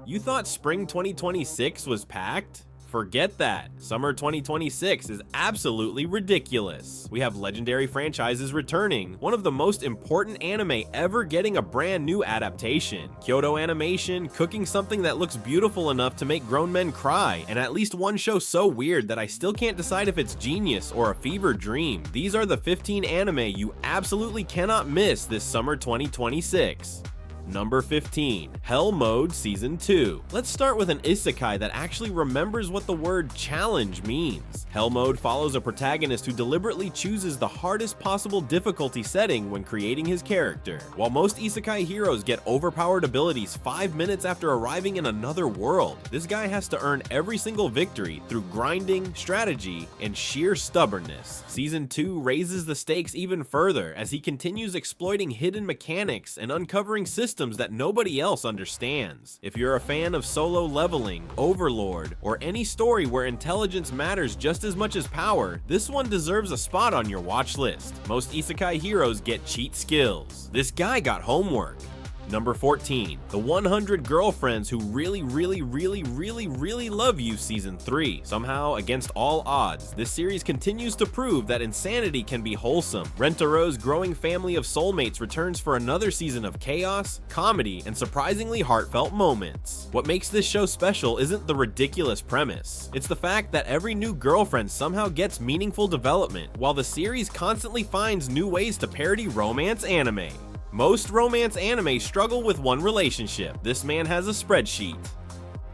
You thought spring 2026 was packed? Forget that. Summer 2026 is absolutely ridiculous. We have legendary franchises returning, one of the most important anime ever getting a brand new adaptation, Kyoto Animation cooking something that looks beautiful enough to make grown men cry, and at least one show so weird that I still can't decide if it's genius or a fever dream. These are the 15 anime you absolutely cannot miss this summer 2026. Number 15. Hell Mode Season 2. Let's start with an isekai that actually remembers what the word challenge means. Hell Mode follows a protagonist who deliberately chooses the hardest possible difficulty setting when creating his character. While most isekai heroes get overpowered abilities 5 minutes after arriving in another world, this guy has to earn every single victory through grinding, strategy, and sheer stubbornness. Season 2 raises the stakes even further as he continues exploiting hidden mechanics and uncovering systems that nobody else understands. If you're a fan of solo leveling, Overlord, or any story where intelligence matters just as much as power, this one deserves a spot on your watch list. Most isekai heroes get cheat skills. This guy got homework. Number 14. The 100 Girlfriends Who Really Love You Season 3. Somehow, against all odds, this series continues to prove that insanity can be wholesome. Rentaro's growing family of soulmates returns for another season of chaos, comedy, and surprisingly heartfelt moments. What makes this show special isn't the ridiculous premise. It's the fact that every new girlfriend somehow gets meaningful development, while the series constantly finds new ways to parody romance anime. Most romance anime struggle with one relationship. This man has a spreadsheet.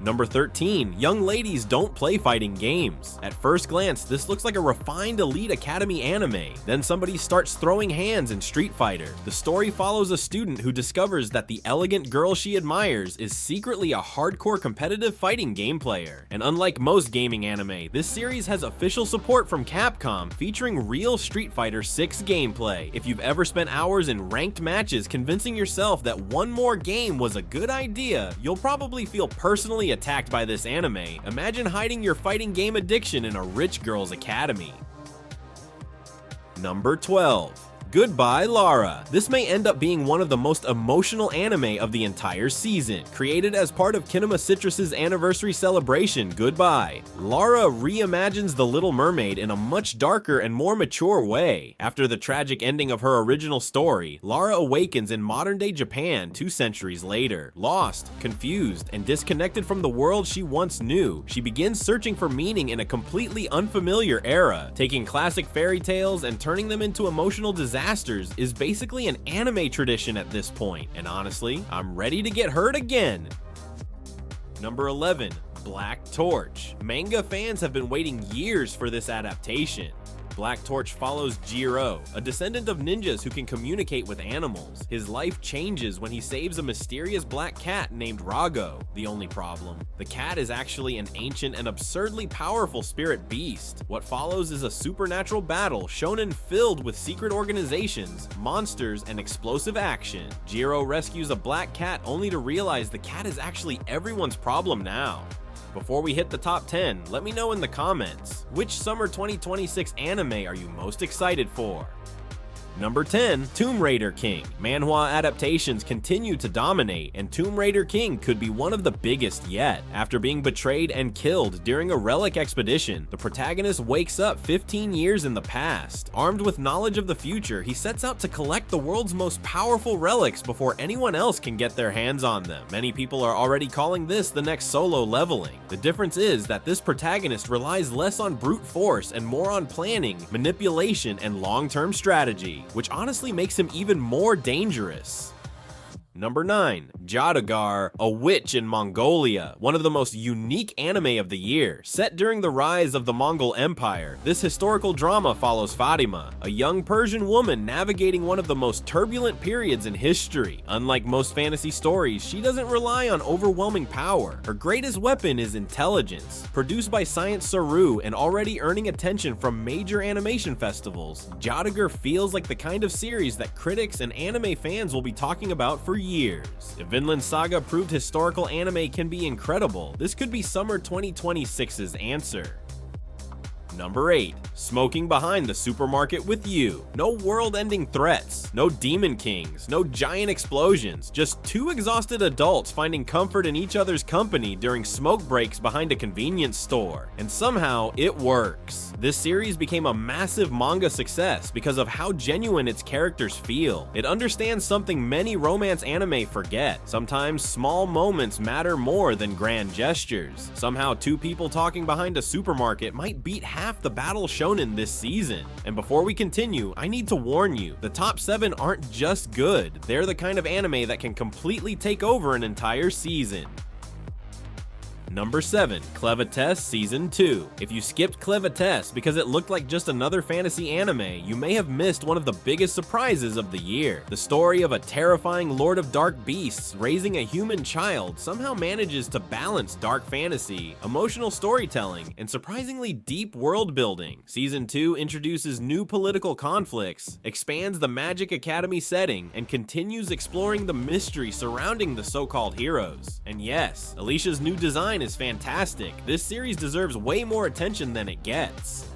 Number 13. Young ladies don't play fighting games. At first glance, this looks like a refined Elite Academy anime. Then somebody starts throwing hands in Street Fighter. The story follows a student who discovers that the elegant girl she admires is secretly a hardcore competitive fighting game player. And unlike most gaming anime, this series has official support from Capcom featuring real Street Fighter 6 gameplay. If you've ever spent hours in ranked matches convincing yourself that one more game was a good idea, you'll probably feel personally attacked by this anime. Imagine hiding your fighting game addiction in a rich girl's academy. Number 12. Goodbye, Lara. This may end up being one of the most emotional anime of the entire season. Created as part of Kinema Citrus's anniversary celebration, Goodbye, Lara reimagines The Little Mermaid in a much darker and more mature way. After the tragic ending of her original story, Lara awakens in modern-day Japan 2 centuries later. Lost, confused, and disconnected from the world she once knew, she begins searching for meaning in a completely unfamiliar era. Taking classic fairy tales and turning them into emotional disasters is basically an anime tradition at this point, and honestly, I'm ready to get hurt again. Number 11. Black Torch. Manga fans have been waiting years for this adaptation. Black Torch follows Jiro, a descendant of ninjas who can communicate with animals. His life changes when he saves a mysterious black cat named Rago. The only problem, the cat is actually an ancient and absurdly powerful spirit beast. What follows is a supernatural battle shonen filled with secret organizations, monsters, and explosive action. Jiro rescues a black cat only to realize the cat is actually everyone's problem now. Before we hit the top 10, let me know in the comments, which summer 2026 anime are you most excited for? Number 10. Tomb Raider King. Manhwa adaptations continue to dominate, and Tomb Raider King could be one of the biggest yet. After being betrayed and killed during a relic expedition, the protagonist wakes up 15 years in the past. Armed with knowledge of the future, he sets out to collect the world's most powerful relics before anyone else can get their hands on them. Many people are already calling this the next Solo Leveling. The difference is that this protagonist relies less on brute force and more on planning, manipulation, and long-term strategy, which honestly makes him even more dangerous. Number 9. Jaadugar, a witch in Mongolia, one of the most unique anime of the year. Set during the rise of the Mongol Empire, this historical drama follows Fatima, a young Persian woman navigating one of the most turbulent periods in history. Unlike most fantasy stories, she doesn't rely on overwhelming power. Her greatest weapon is intelligence. Produced by Science Saru and already earning attention from major animation festivals, Jaadugar feels like the kind of series that critics and anime fans will be talking about for years. If Vinland Saga proved historical anime can be incredible, this could be summer 2026's answer. Number 8. Smoking behind the supermarket with you. No world-ending threats, no demon kings, no giant explosions, just two exhausted adults finding comfort in each other's company during smoke breaks behind a convenience store. And somehow, it works. This series became a massive manga success because of how genuine its characters feel. It understands something many romance anime forget. Sometimes small moments matter more than grand gestures. Somehow, two people talking behind a supermarket might beat half the battle shonen this season. And before we continue, I need to warn you, the top 7 aren't just good, they're the kind of anime that can completely take over an entire season. Number 7. Clevatess Season 2. If you skipped Clevatess because it looked like just another fantasy anime, you may have missed one of the biggest surprises of the year. The story of a terrifying Lord of Dark Beasts raising a human child somehow manages to balance dark fantasy, emotional storytelling, and surprisingly deep world building. Season 2 introduces new political conflicts, expands the Magic Academy setting, and continues exploring the mystery surrounding the so-called heroes. And yes, Alicia's new design is fantastic. This series deserves way more attention than it gets.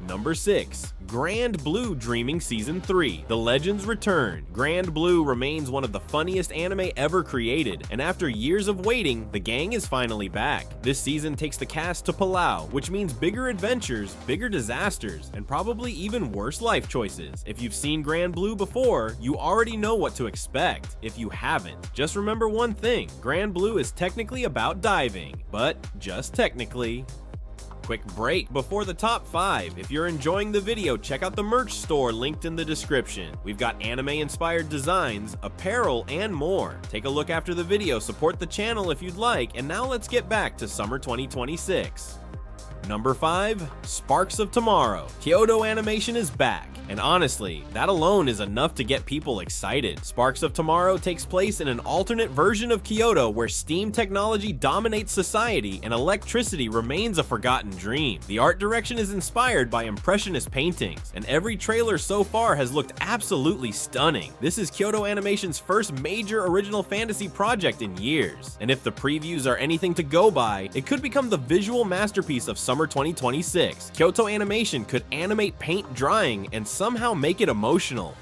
Number 6. Grand Blue Dreaming Season 3. The Legends return. Grand Blue remains one of the funniest anime ever created, and after years of waiting, the gang is finally back. This season takes the cast to Palau, which means bigger adventures, bigger disasters, and probably even worse life choices. If you've seen Grand Blue before, you already know what to expect. If you haven't, just remember one thing: Grand Blue is technically about diving, but just technically. Quick break before the top 5. If you're enjoying the video, check out the merch store linked in the description. We've got anime-inspired designs, apparel, and more. Take a look after the video, support the channel if you'd like, and now let's get back to summer 2026. Number 5. Sparks of Tomorrow. Kyoto Animation is back, and honestly, that alone is enough to get people excited. Sparks of Tomorrow takes place in an alternate version of Kyoto where steam technology dominates society and electricity remains a forgotten dream. The art direction is inspired by impressionist paintings, and every trailer so far has looked absolutely stunning. This is Kyoto Animation's first major original fantasy project in years, and if the previews are anything to go by, it could become the visual masterpiece of summer 2026. Kyoto Animation could animate paint drying and somehow make it emotional.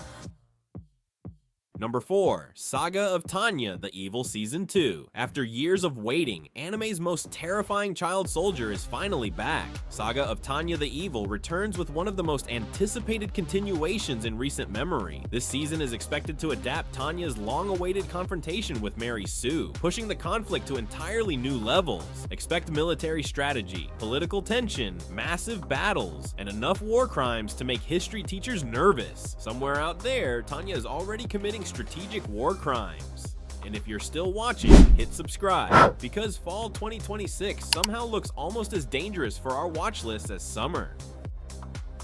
Number 4. Saga of Tanya, The Evil Season 2. After years of waiting, anime's most terrifying child soldier is finally back. Saga of Tanya the Evil returns with one of the most anticipated continuations in recent memory. This season is expected to adapt Tanya's long-awaited confrontation with Mary Sue, pushing the conflict to entirely new levels. Expect military strategy, political tension, massive battles, and enough war crimes to make history teachers nervous. Somewhere out there, Tanya is already committing strategic war crimes. And if you're still watching, hit subscribe, because fall 2026 somehow looks almost as dangerous for our watch list as summer.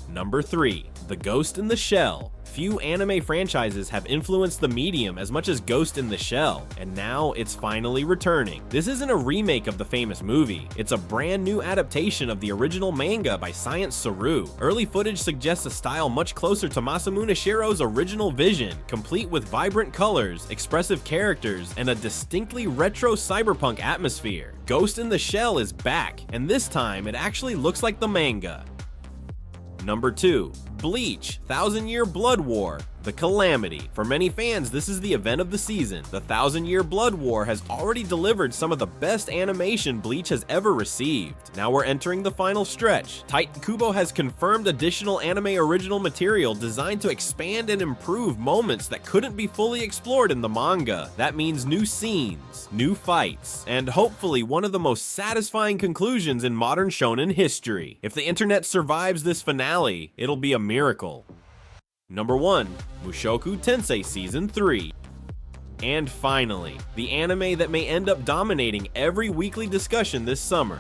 Number 3. The Ghost in the Shell. Few anime franchises have influenced the medium as much as Ghost in the Shell, and now it's finally returning. This isn't a remake of the famous movie, it's a brand new adaptation of the original manga by Science Saru. Early footage suggests a style much closer to Masamune Shirow's original vision, complete with vibrant colors, expressive characters, and a distinctly retro cyberpunk atmosphere. Ghost in the Shell is back, and this time it actually looks like the manga. Number 2. Bleach, 1000-Year Blood War, The Calamity. For many fans, this is the event of the season. The 1000-Year Blood War has already delivered some of the best animation Bleach has ever received. Now we're entering the final stretch. Titan Kubo has confirmed additional anime original material designed to expand and improve moments that couldn't be fully explored in the manga. That means new scenes, new fights, and hopefully one of the most satisfying conclusions in modern shonen history. If the internet survives this finale, it'll be a miracle. Number 1. Mushoku Tensei Season 3. And finally, the anime that may end up dominating every weekly discussion this summer.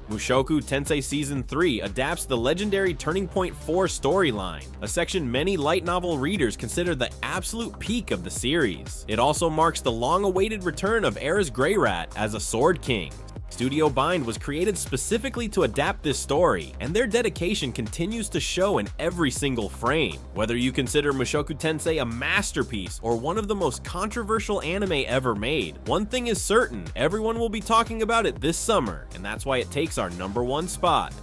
Mushoku Tensei Season 3 adapts the legendary Turning Point 4 storyline, a section many light novel readers consider the absolute peak of the series. It also marks the long-awaited return of Era's Greyrat as a Sword King. Studio Bind was created specifically to adapt this story, and their dedication continues to show in every single frame. Whether you consider Mushoku Tensei a masterpiece or one of the most controversial anime ever made, one thing is certain: everyone will be talking about it this summer, and that's why it takes our number 1 spot.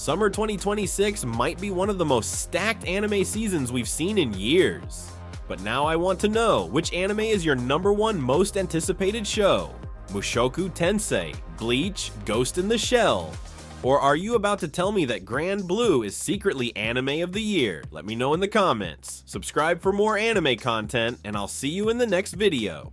Summer 2026 might be one of the most stacked anime seasons we've seen in years. But now I want to know, which anime is your #1 most anticipated show? Mushoku Tensei, Bleach, Ghost in the Shell? Or are you about to tell me that Grand Blue is secretly anime of the year? Let me know in the comments. Subscribe for more anime content, and I'll see you in the next video.